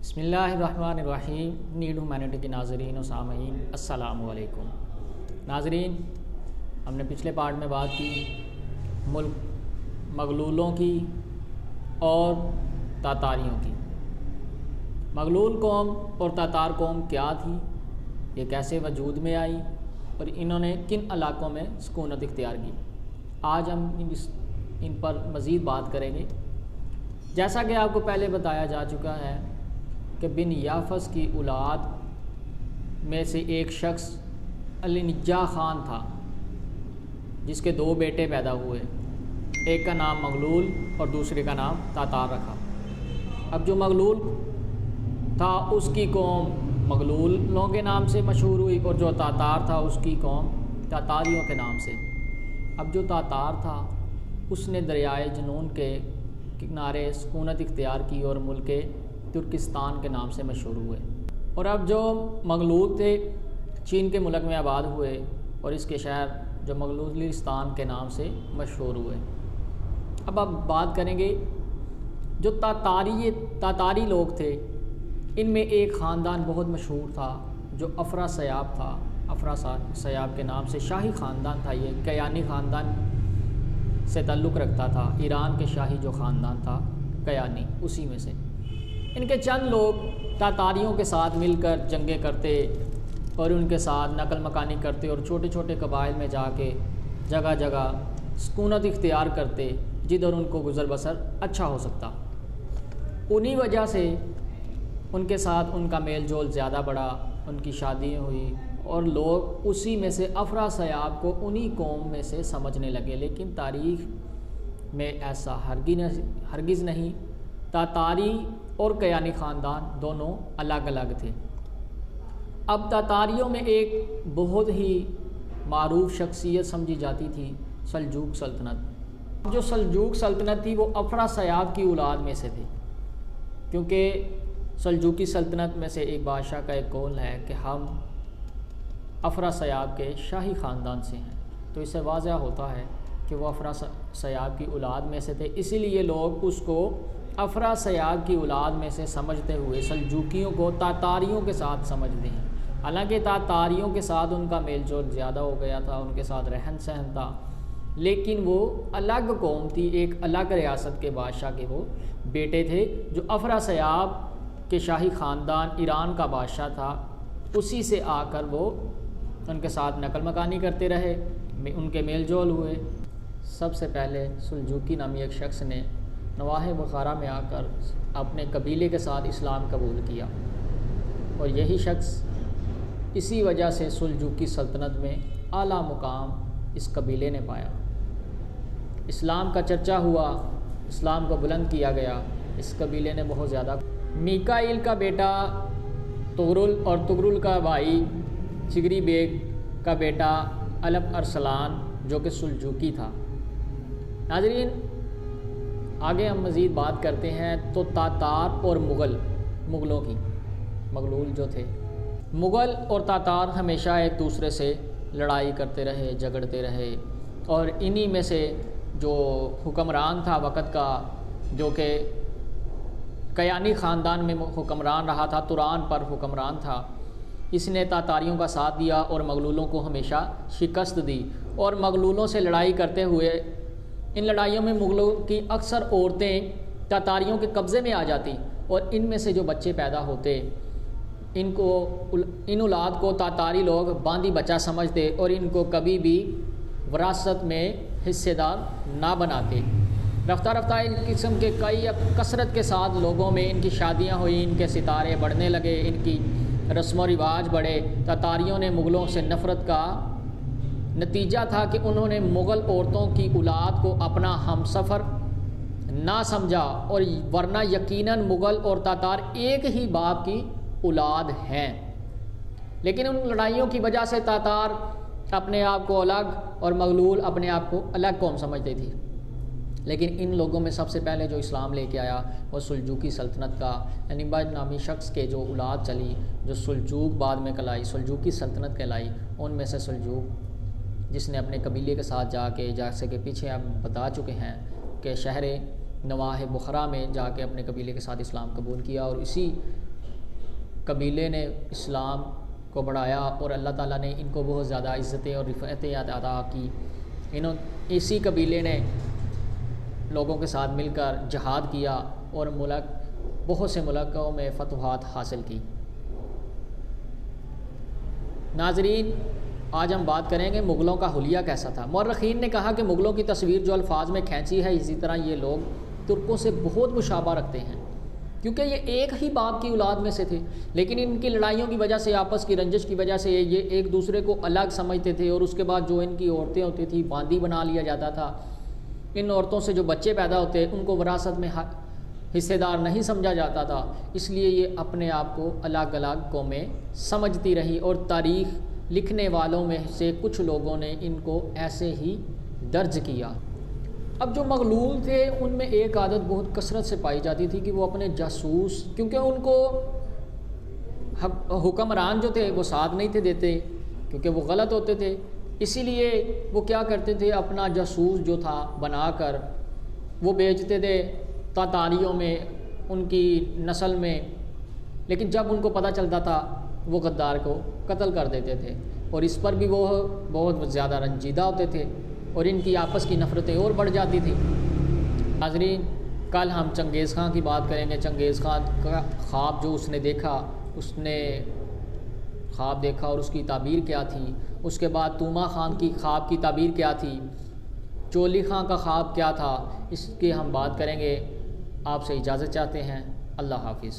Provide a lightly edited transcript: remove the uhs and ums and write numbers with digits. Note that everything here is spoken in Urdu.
بسم اللہ الرحمن الرحیم. نیڈ ہیومینٹی کے ناظرین و سامعین السلام علیکم. ناظرین، ہم نے پچھلے پارٹ میں بات کی ملک مغلولوں کی اور تاتاریوں کی. مغلول قوم اور تاتار قوم کیا تھی، یہ کیسے وجود میں آئی اور انہوں نے کن علاقوں میں سکونت اختیار کی. آج ہم ان پر مزید بات کریں گے. جیسا کہ آپ کو پہلے بتایا جا چکا ہے کہ بن یافس کی اولاد میں سے ایک شخص علی نجاح خان تھا، جس کے دو بیٹے پیدا ہوئے. ایک کا نام مغلول اور دوسرے کا نام تاتار رکھا. اب جو مغلول تھا اس کی قوم مغلولوں کے نام سے مشہور ہوئی اور جو تاتار تھا اس کی قوم تاتاریوں کے نام سے. اب جو تاتار تھا اس نے دریائے جنون کے کنارے سکونت اختیار کی اور ملک ترکستان کے نام سے مشہور ہوئے. اور اب جو مغلول تھے چین کے ملک میں آباد ہوئے اور اس کے شہر جو مغلولستان کے نام سے مشہور ہوئے. اب آپ بات کریں گے جو تاتاری لوگ تھے، ان میں ایک خاندان بہت مشہور تھا جو افراسیاب تھا. افراسیاب کے نام سے شاہی خاندان تھا. یہ کیانی خاندان سے تعلق رکھتا تھا. ایران کے شاہی جو خاندان تھا کیانی، اسی میں سے. ان کے چند لوگ تاتاریوں کے ساتھ مل کر جنگیں کرتے اور ان کے ساتھ نقل مکانی کرتے اور چھوٹے چھوٹے قبائل میں جا کے جگہ جگہ سکونت اختیار کرتے جدھر ان کو گزر بسر اچھا ہو سکتا. انہی وجہ سے ان کے ساتھ ان کا میل جول زیادہ بڑھا، ان کی شادی ہوئی اور لوگ اسی میں سے افراسیاب کو انہی قوم میں سے سمجھنے لگے. لیکن تاریخ میں ایسا ہرگز نہیں. تاتاری اور کیانی خاندان دونوں الگ الگ تھے. اب تاتاریوں میں ایک بہت ہی معروف شخصیت سمجھی جاتی تھی سلجوق سلطنت. جو سلجوق سلطنت تھی وہ افراسیاب کی اولاد میں سے تھی، کیونکہ سلجوقی سلطنت میں سے ایک بادشاہ کا ایک قول ہے کہ ہم افراسیاب کے شاہی خاندان سے ہیں. تو اس سے واضح ہوتا ہے کہ وہ افراسیاب کی اولاد میں سے تھے. اسی لیے لوگ اس کو افراسیاب کی اولاد میں سے سمجھتے ہوئے سلجوقیوں کو تاتاریوں کے ساتھ سمجھتے ہیں. حالانکہ تاتاریوں کے ساتھ ان کا میل جول زیادہ ہو گیا تھا، ان کے ساتھ رہن سہن تھا، لیکن وہ الگ قوم تھی. ایک الگ ریاست کے بادشاہ کے وہ بیٹے تھے جو افراسیاب کے شاہی خاندان ایران کا بادشاہ تھا. اسی سے آ کر وہ ان کے ساتھ نقل مکانی کرتے رہے، ان کے میل جول ہوئے. سب سے پہلے سلجوقی نامی ایک شخص نے نواح بخارا میں آ کر اپنے قبیلے کے ساتھ اسلام قبول کیا اور یہی شخص اسی وجہ سے سلجوقی سلطنت میں اعلیٰ مقام اس قبیلے نے پایا. اسلام کا چرچا ہوا، اسلام کو بلند کیا گیا. اس قبیلے نے بہت زیادہ. میکائیل کا بیٹا تغرل اور تغرل کا بھائی چگری بیگ کا بیٹا الپ ارسلان جو کہ سلجوقی تھا. ناظرین، آگے ہم مزید بات کرتے ہیں تو تاتار اور مغلوں کی. مغلول جو تھے، مغل اور تاتار ہمیشہ ایک دوسرے سے لڑائی کرتے رہے، جھگڑتے رہے. اور انہی میں سے جو حکمران تھا وقت کا، جو کہ کیانی خاندان میں حکمران رہا تھا، توران پر حکمران تھا، اس نے تاتاریوں کا ساتھ دیا اور مغلولوں کو ہمیشہ شکست دی. اور مغلولوں سے لڑائی کرتے ہوئے ان لڑائیوں میں مغلوں کی اکثر عورتیں تاتاریوں کے قبضے میں آ جاتی اور ان میں سے جو بچے پیدا ہوتے ان اولاد کو تاتاری لوگ باندی بچہ سمجھتے اور ان کو کبھی بھی وراثت میں حصے دار نہ بناتے. رفتہ رفتہ ان قسم کے کئی کثرت کے ساتھ لوگوں میں ان کی شادیاں ہوئیں، ان کے ستارے بڑھنے لگے، ان کی رسم و رواج بڑھے. تاتاریوں نے مغلوں سے نفرت کا نتیجہ تھا کہ انہوں نے مغل عورتوں کی اولاد کو اپنا ہم سفر نہ سمجھا، اور ورنہ یقیناً مغل اور تاتار ایک ہی باپ کی اولاد ہیں. لیکن ان لڑائیوں کی وجہ سے تاتار اپنے آپ کو الگ اور مغلول اپنے آپ کو الگ قوم سمجھتے تھے. لیکن ان لوگوں میں سب سے پہلے جو اسلام لے کے آیا وہ سلجوقی سلطنت کا انیباد نامی شخص کے جو اولاد چلی، جو سلجوق بعد میں کہلائی، سلجوقی سلطنت کہلائی. ان میں سے سلجوق جس نے اپنے قبیلے کے ساتھ جا کے، جیسے کہ پیچھے ہم بتا چکے ہیں کہ شہر نواح بخارا میں جا کے اپنے قبیلے کے ساتھ اسلام قبول کیا اور اسی قبیلے نے اسلام کو بڑھایا اور اللہ تعالیٰ نے ان کو بہت زیادہ عزتیں اور رفعتیں عطا کی۔ اسی قبیلے نے لوگوں کے ساتھ مل کر جہاد کیا اور بہت سے ملکوں میں فتوحات حاصل کی۔ ناظرین، آج ہم بات کریں گے مغلوں کا حلیہ کیسا تھا۔ مورخین نے کہا کہ مغلوں کی تصویر جو الفاظ میں کھینچی ہے، اسی طرح یہ لوگ ترکوں سے بہت مشابہ رکھتے ہیں، کیونکہ یہ ایک ہی باپ کی اولاد میں سے تھے، لیکن ان کی لڑائیوں کی وجہ سے، آپس کی رنجش کی وجہ سے یہ ایک دوسرے کو الگ سمجھتے تھے، اور اس کے بعد جو ان کی عورتیں ہوتی تھیں باندی بنا لیا جاتا تھا۔ ان عورتوں سے جو بچے پیدا ہوتے ان کو وراثت میں حصے دار نہیں سمجھا جاتا تھا، اس لیے یہ اپنے آپ کو الگ الگ قومیں سمجھتی رہی، اور تاریخ لکھنے والوں میں سے کچھ لوگوں نے ان کو ایسے ہی درج کیا۔ اب جو مغلول تھے ان میں ایک عادت بہت کثرت سے پائی جاتی تھی کہ وہ اپنے جاسوس، کیونکہ ان کو حکمران جو تھے وہ ساتھ نہیں تھے دیتے کیونکہ وہ غلط ہوتے تھے، اسی لیے وہ کیا کرتے تھے، اپنا جاسوس جو تھا بنا کر وہ بیچتے تھے تاتاریوں میں، ان کی نسل میں، لیکن جب ان کو پتہ چلتا تھا وہ غدار کو قتل کر دیتے تھے، اور اس پر بھی وہ بہت زیادہ رنجیدہ ہوتے تھے، اور ان کی آپس کی نفرتیں اور بڑھ جاتی تھیں۔ ناظرین، کل ہم چنگیز خان کی بات کریں گے۔ چنگیز خان کا خواب جو اس نے دیکھا، اس نے خواب دیکھا اور اس کی تعبیر کیا تھی، اس کے بعد توما خان کی خواب کی تعبیر کیا تھی، چولی خان کا خواب کیا تھا، اس کی ہم بات کریں گے۔ آپ سے اجازت چاہتے ہیں، اللہ حافظ۔